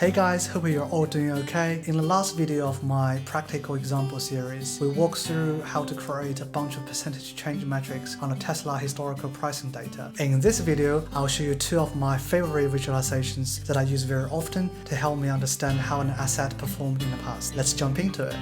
Hey guys, hope you're all doing okay. In the last video of my practical example series, we walked through how to create a bunch of percentage change metrics on a Tesla historical pricing data. In this video, I'll show you two of my favorite visualizations that I use very often to help me understand how an asset performed in the past. Let's jump into it.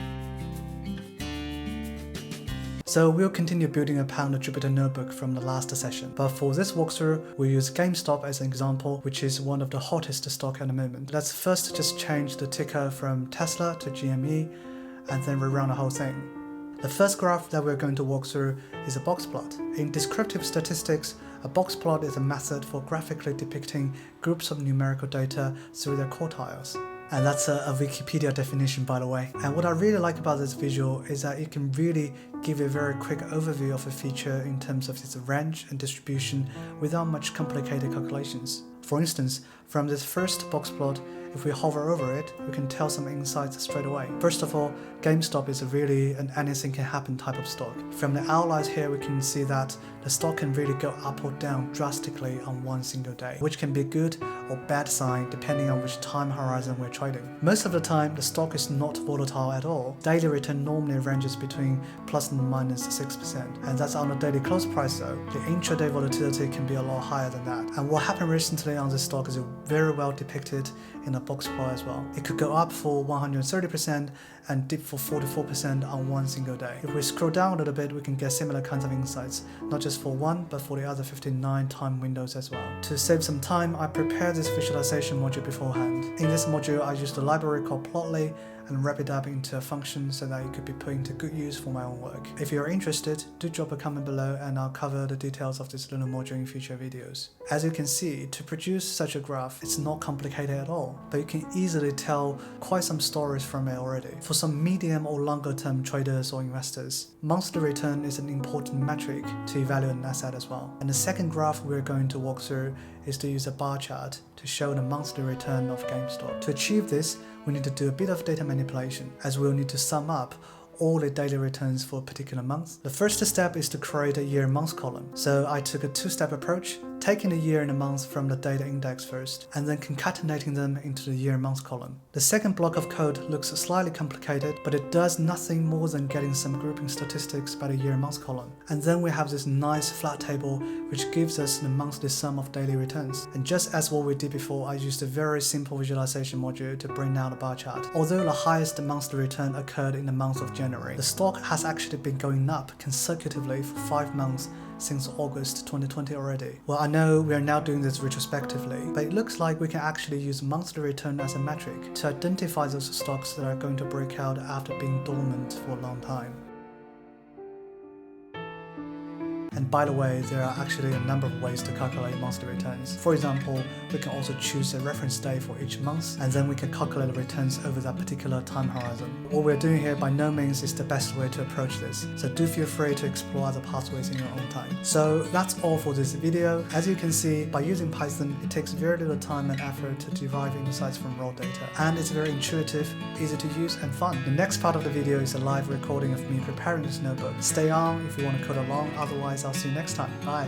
So we'll continue building upon the Jupyter notebook from the last session, but for this walkthrough, we'll use GameStop as an example, which is one of the hottest stock at the moment. Let's first just change the ticker from Tesla to GME, and then rerun the whole thing. The first graph that we're going to walk through is a boxplot. In descriptive statistics, a boxplot is a method for graphically depicting groups of numerical data through their quartiles. And that's a Wikipedia definition, by the way. And what I really like about this visual is that it can really give a very quick overview of a feature in terms of its range and distribution without much complicated calculations. For instance, from this first box plot, if we hover over it, we can tell some insights straight away. First of all, GameStop is really an anything can happen type of stock. From the outlines here, we can see that the stock can really go up or down drastically on one single day, which can be a good or bad sign depending on which time horizon we're trading. Most of the time, the stock is not volatile at all. Daily return normally ranges between plus and minus 6%, and that's on the daily close price though. The intraday volatility can be a lot higher than that. And what happened recently on this stock is very well depicted in a box plot as well. It could go up for 130% and dip for 44% on one single day. If we scroll down a little bit, we can get similar kinds of insights, not just for one, but for the other 59 time windows as well. To save some time, I prepared this visualization module beforehand. In this module, I used a library called Plotly and wrap it up into a function so that it could be put into good use for my own work. If you're interested, do drop a comment below and I'll cover the details of this little module in future videos. As you can see, to produce such a graph, it's not complicated at all, but you can easily tell quite some stories from it already. For some medium or longer term traders or investors, monthly return is an important metric to evaluate an asset as well. And the second graph we're going to walk through is to use a bar chart to show the monthly return of GameStop. To achieve this, we need to do a bit of data manipulation, as we'll need to sum up all the daily returns for a particular month. The first step is to create a year-month column. So I took a two-step approach, taking the year and the month from the data index first, and then concatenating them into the year-month column. The second block of code looks slightly complicated, but it does nothing more than getting some grouping statistics by the year-month column. And then we have this nice flat table which gives us the monthly sum of daily returns. And just as what we did before, I used a very simple visualization module to bring down the bar chart. Although the highest monthly return occurred in the month of January, the stock has actually been going up consecutively for 5 months since August 2020 already. Well, I know we are now doing this retrospectively, but it looks like we can actually use monthly return as a metric to identify those stocks that are going to break out after being dormant for a long time. And by the way, there are actually a number of ways to calculate monthly returns. For example, we can also choose a reference day for each month, and then we can calculate the returns over that particular time horizon. What we're doing here by no means is the best way to approach this, so do feel free to explore other pathways in your own time. So that's all for this video. As you can see, by using Python, it takes very little time and effort to derive insights from raw data, and it's very intuitive, easy to use, and fun. The next part of the video is a live recording of me preparing this notebook. Stay on if you want to code along, otherwise I'll see you next time. Bye.